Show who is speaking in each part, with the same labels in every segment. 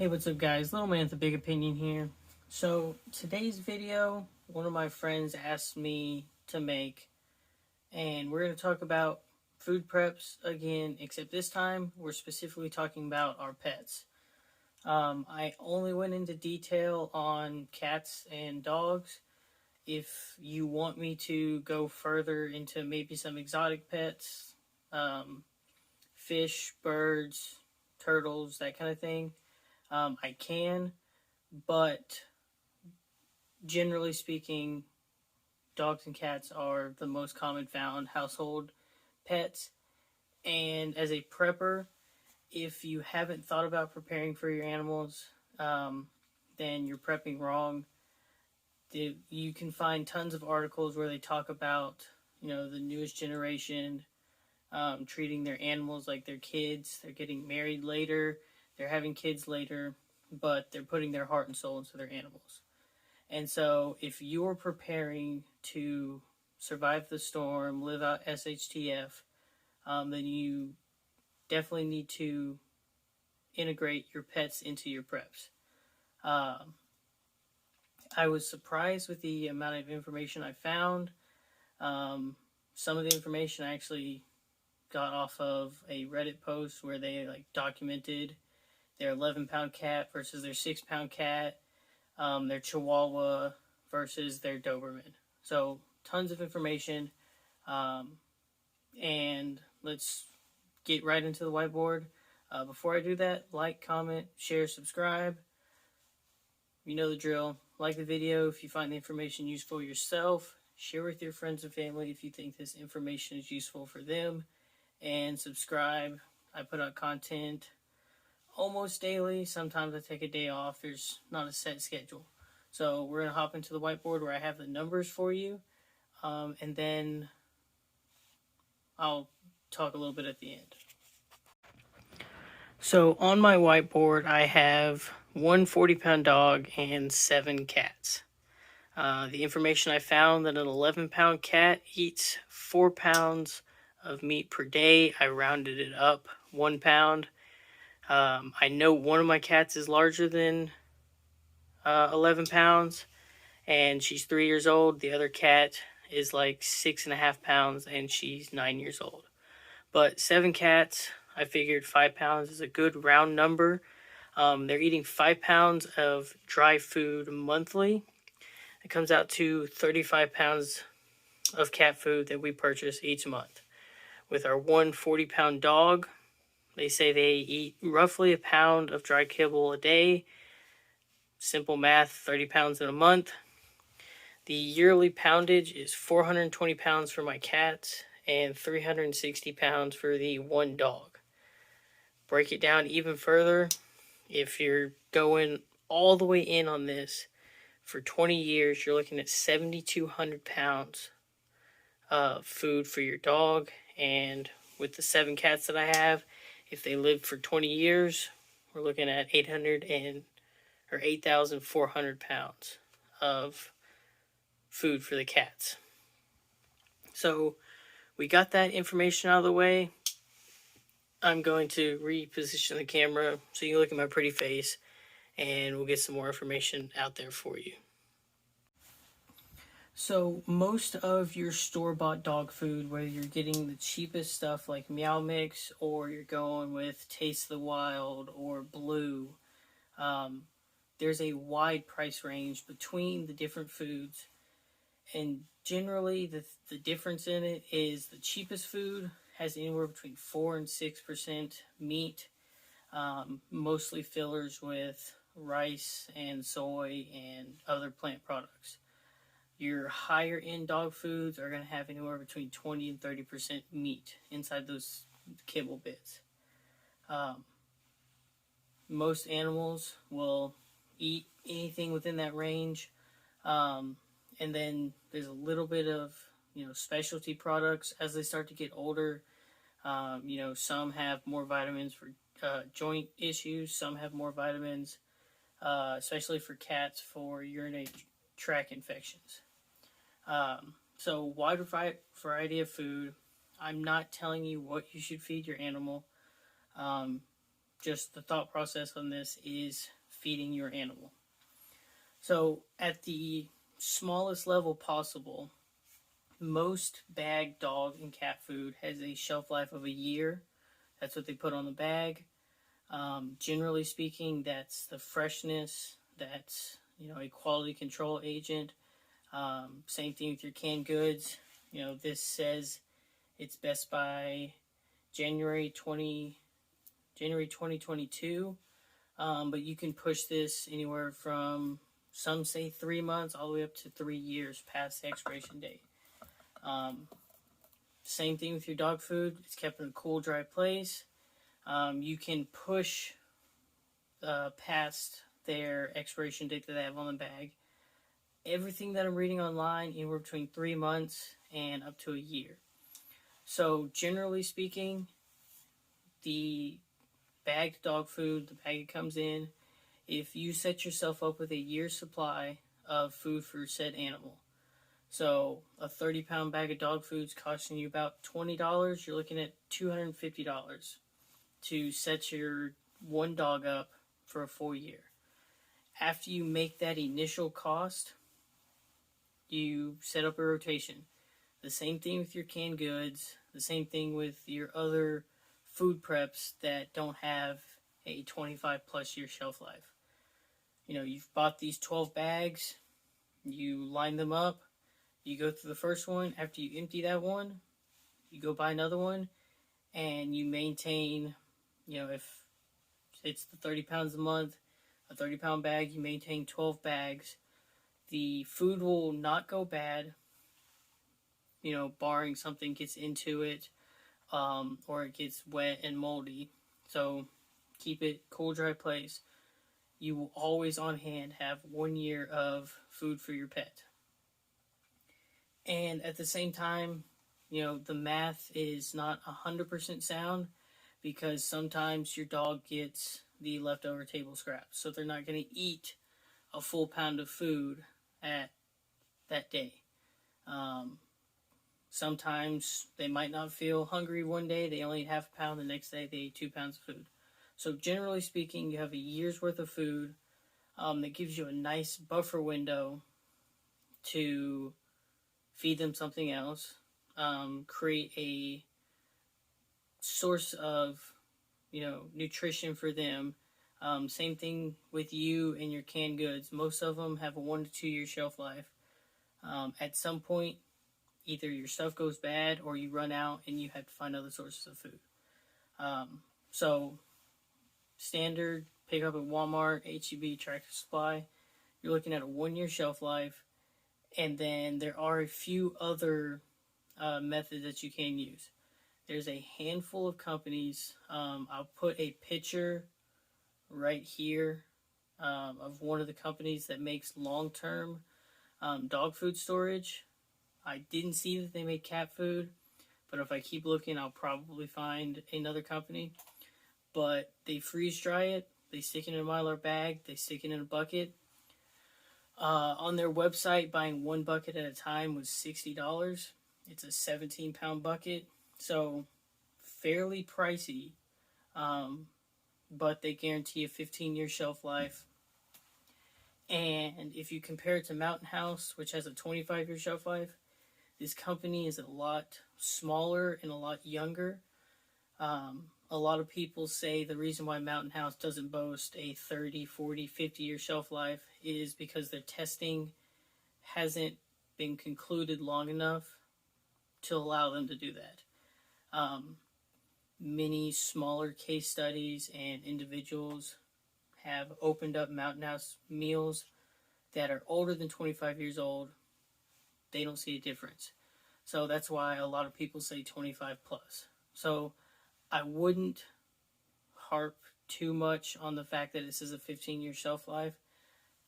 Speaker 1: Hey, what's up guys? Little Man with a Big Opinion here. So today's video, one of my friends asked me to make, and we're going to talk about food preps again, except this time we're specifically talking about our pets. I only went into detail on cats and dogs. If you want me to go further into maybe some exotic pets, um, fish, birds, turtles, that kind of thing, I can. But generally speaking, dogs and cats are the most common found household pets. And as a prepper, if you haven't thought about preparing for your animals, then you're prepping wrong. You can find tons of articles where they talk about, the newest generation treating their animals like their kids. They're getting married later, they're having kids later, but they're putting their heart and soul into their animals. And so, if you're preparing to survive the storm, live out SHTF, then you definitely need to integrate your pets into your preps. Um, I was surprised with the amount of information I found. Some of the information I actually got off of a Reddit post where they documented their 11-pound cat versus their 6-pound cat, their Chihuahua versus their Doberman. So tons of information, and let's get right into the whiteboard. Before I do that, like, comment, share, subscribe. You know the drill. Like the video if you find the information useful yourself. Share with your friends and family if you think this information is useful for them. And subscribe. I put out content almost daily. Sometimes I take a day off. There's not a set schedule. So we're going to hop into the whiteboard where I have the numbers for you. And then I'll talk a little bit at the end. So on my whiteboard, I have one 40-pound dog and 7 cats. The information I found that an 11-pound cat eats 4 pounds of meat per day. I rounded it up 1 pound. I know one of my cats is larger than 11 pounds, and she's 3 years old. The other cat is like 6.5 pounds, and she's 9 years old. But 7 cats, I figured 5 pounds is a good round number. They're eating 5 pounds of dry food monthly. It comes out to 35 pounds of cat food that we purchase each month. With our one 40-pound dog, they say they eat roughly a pound of dry kibble a day. Simple math, 30 pounds in a month. The yearly poundage is 420 pounds for my cats and 360 pounds for the one dog. Break it down even further. If you're going all the way in on this, for 20 years, you're looking at 7,200 pounds of food for your dog. And with the 7 cats that I have, if they live for 20 years, we're looking at 8,400 pounds of food for the cats. So we got that information out of the way. I'm going to reposition the camera so you can look at my pretty face, and we'll get some more information out there for you. So most of your store-bought dog food, whether you're getting the cheapest stuff like Meow Mix or you're going with Taste of the Wild or Blue, there's a wide price range between the different foods. And generally the difference in it is the cheapest food has anywhere between 4 and 6% meat, mostly fillers with rice and soy and other plant products. Your higher end dog foods are going to have anywhere between 20 and 30% meat inside those kibble bits. Most animals will eat anything within that range. And then there's a little bit of, specialty products as they start to get older. Some have more vitamins for joint issues. Some have more vitamins, especially for cats, for urinary tract infections. So wide variety of food. I'm not telling you what you should feed your animal. just the thought process on this is feeding your animal. So at the smallest level possible, most bagged dog and cat food has a shelf life of a year. That's what they put on the bag. Generally speaking, that's the freshness. That's a quality control agent. Same thing with your canned goods. This says it's best by January 2022. But you can push this anywhere from, some say 3 months all the way up to 3 years past the expiration date. Same thing with your dog food. It's kept in a cool, dry place. You can push past their expiration date that they have on the bag. Everything that I'm reading online, anywhere between 3 months and up to a year. So generally speaking, the bagged dog food, the bag it comes in, if you set yourself up with a year's supply of food for said animal. So a 30-pound bag of dog food is costing you about $20. You're looking at $250 to set your one dog up for a full year. After you make that initial cost, you set up a rotation. The same thing with your canned goods, the same thing with your other food preps that don't have a 25 plus year shelf life. You've bought these 12 bags, you line them up, you go through the first one. After you empty that one, you go buy another one, and you maintain, if it's the 30 pounds a month, a 30-pound bag, you maintain 12 bags. The food will not go bad, barring something gets into it, or it gets wet and moldy. So keep it cool, dry place. You will always on hand have 1 year of food for your pet. And at the same time, the math is not 100% sound, because sometimes your dog gets the leftover table scraps. So they're not going to eat a full pound of food at that day. Sometimes they might not feel hungry one day. They only eat half a pound. The next day they eat 2 pounds of food. So generally speaking, you have a year's worth of food that gives you a nice buffer window to feed them something else, create a source of, nutrition for them. Same thing with you and your canned goods. Most of them have a 1 to 2 year shelf life. At some point, either your stuff goes bad or you run out and you have to find other sources of food. So standard pick up at Walmart, HEB, Tractor Supply, you're looking at a 1 year shelf life. And then there are a few other methods that you can use. There's a handful of companies. I'll put a picture right here of one of the companies that makes long-term dog food storage. I didn't see that they made cat food, but if I keep looking, I'll probably find another company. But they freeze dry it, they stick it in a Mylar bag, they stick it in a bucket. On their website, buying 1 bucket at a time was $60. It's a 17-pound bucket, so fairly pricey, but they guarantee a 15-year shelf life. And if you compare it to Mountain House, which has a 25-year shelf life, this company is a lot smaller and a lot younger. A lot of people say the reason why Mountain House doesn't boast a 30, 40, 50-year shelf life is because their testing hasn't been concluded long enough to allow them to do that. Many smaller case studies and individuals have opened up Mountain House meals that are older than 25 years old. They don't see a difference. So that's why a lot of people say 25 plus. So I wouldn't harp too much on the fact that this is a 15-year shelf life.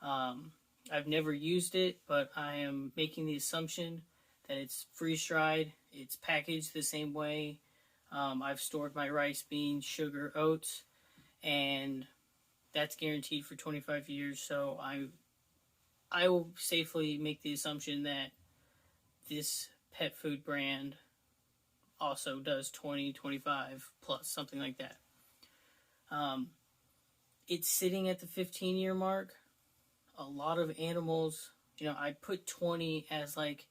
Speaker 1: I've never used it, but I am making the assumption that it's freeze-dried, it's packaged the same way. I've stored my rice, beans, sugar, oats, and that's guaranteed for 25 years. So I will safely make the assumption that this pet food brand also does 20, 25 plus, something like that. Um, it's sitting at the 15-year mark. A lot of animals, I put 20 as like,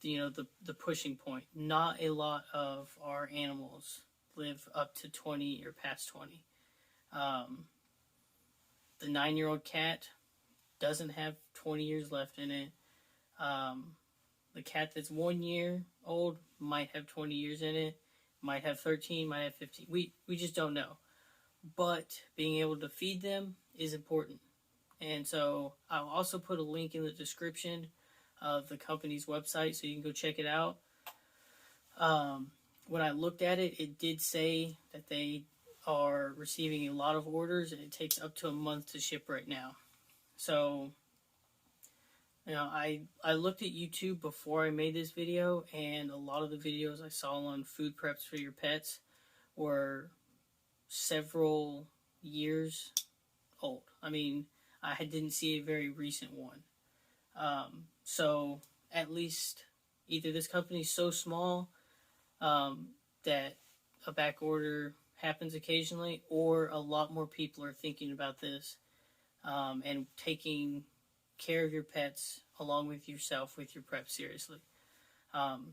Speaker 1: the pushing point. Not a lot of our animals live up to 20 or past 20. Um, the 9-year-old cat doesn't have 20 years left in it. Um, the cat that's 1 year old might have 20 years in it, might have 13, might have 15. We just don't know. But being able to feed them is important. And so I'll also put a link in the description of the company's website so you can go check it out. When I looked at it, it did say that they are receiving a lot of orders and it takes up to a month to ship right now. So, I looked at YouTube before I made this video, and a lot of the videos I saw on food preps for your pets were several years old. I mean, I didn't see a very recent one. So at least either this company's so small that a back order happens occasionally, or a lot more people are thinking about this and taking care of your pets along with yourself with your prep seriously.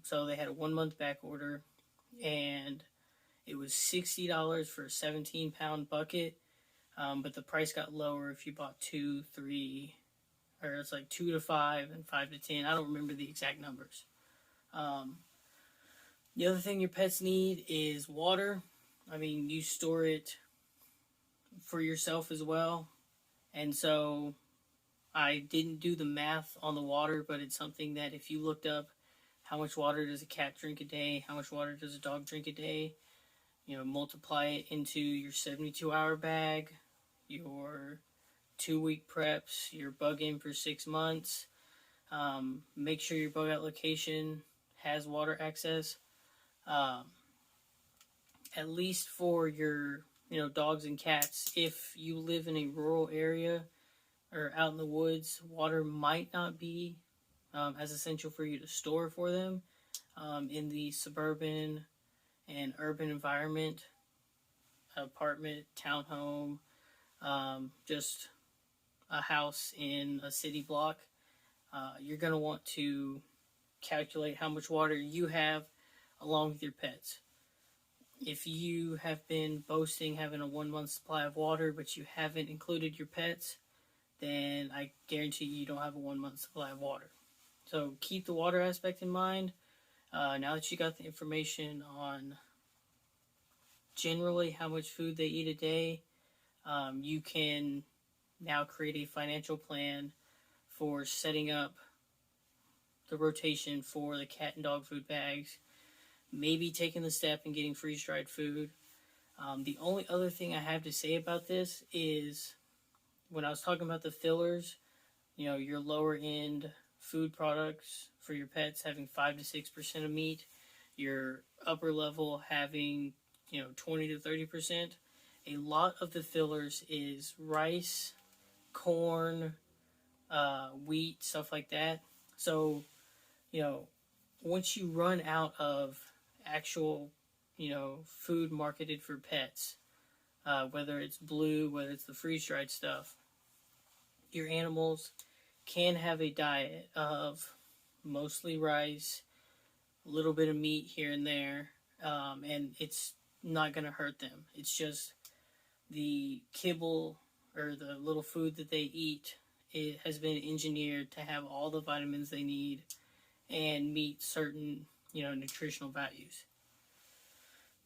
Speaker 1: So they had a 1 month back order, and it was $60 for a 17-pound bucket. But the price got lower if you bought 2, 3, or it's like 2 to 5 and 5 to 10. I don't remember the exact numbers. The other thing your pets need is water. I mean, you store it for yourself as well. And so I didn't do the math on the water, but it's something that if you looked up how much water does a cat drink a day, how much water does a dog drink a day, multiply it into your 72-hour bag, your 2-week preps, your bug in for 6 months. Make sure your bug out location has water access. At least for your, dogs and cats, if you live in a rural area or out in the woods, water might not be as essential for you to store for them. In the suburban and urban environment, apartment, townhome, just a house in a city block, you're going to want to calculate how much water you have along with your pets. If you have been boasting having a 1 month supply of water, but you haven't included your pets, then I guarantee you don't have a 1 month supply of water. So keep the water aspect in mind. Now that you got the information on generally how much food they eat a day, you can now create a financial plan for setting up the rotation for the cat and dog food bags, maybe taking the step and getting freeze-dried food. The only other thing I have to say about this is when I was talking about the fillers, your lower end food products for your pets having 5 to 6% of meat, your upper level having 20 to 30%. A lot of the fillers is rice, corn, wheat, stuff like that. So, once you run out of actual, food marketed for pets, whether it's blue, whether it's the freeze-dried stuff, your animals can have a diet of mostly rice, a little bit of meat here and there, and it's not going to hurt them. It's just the kibble or the little food that they eat, it has been engineered to have all the vitamins they need and meet certain, nutritional values.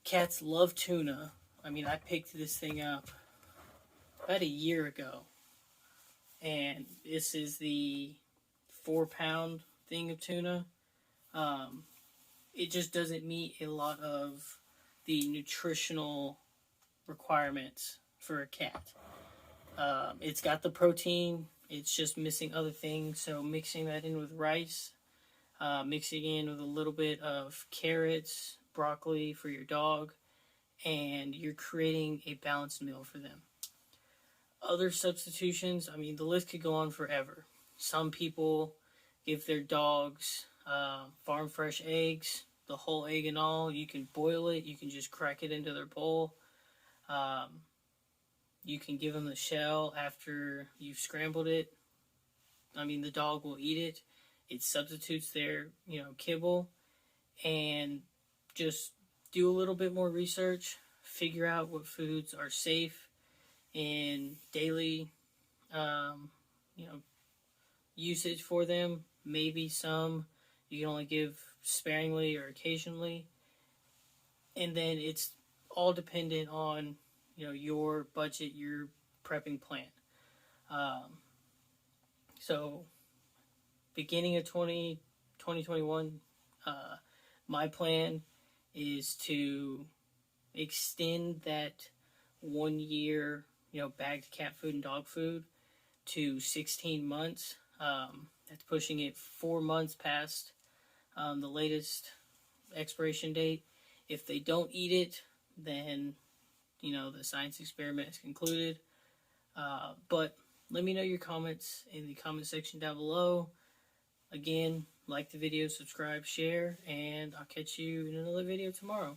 Speaker 1: Cats love tuna. I mean, I picked this thing up about a year ago, and this is the 4-pound thing of tuna. It just doesn't meet a lot of the nutritional requirements for a cat. It's got the protein, it's just missing other things, so mixing that in with rice, mixing in with a little bit of carrots, broccoli for your dog, and you're creating a balanced meal for them. Other substitutions, I mean, the list could go on forever. Some people give their dogs farm fresh eggs, the whole egg and all. You can boil it, you can just crack it into their bowl. You can give them the shell after you've scrambled it. I mean, the dog will eat it. It substitutes their, kibble. And just do a little bit more research. Figure out what foods are safe in daily, um, you know, usage for them. Maybe some you can only give sparingly or occasionally. And then it's all dependent on, your budget, your prepping plan. Um, so beginning of 2021, my plan is to extend that 1 year, bagged cat food and dog food to 16 months. That's pushing it 4 months past the latest expiration date. If they don't eat it, then, the science experiment is concluded. But let me know your comments in the comment section down below. Again, like the video, subscribe, share, and I'll catch you in another video tomorrow.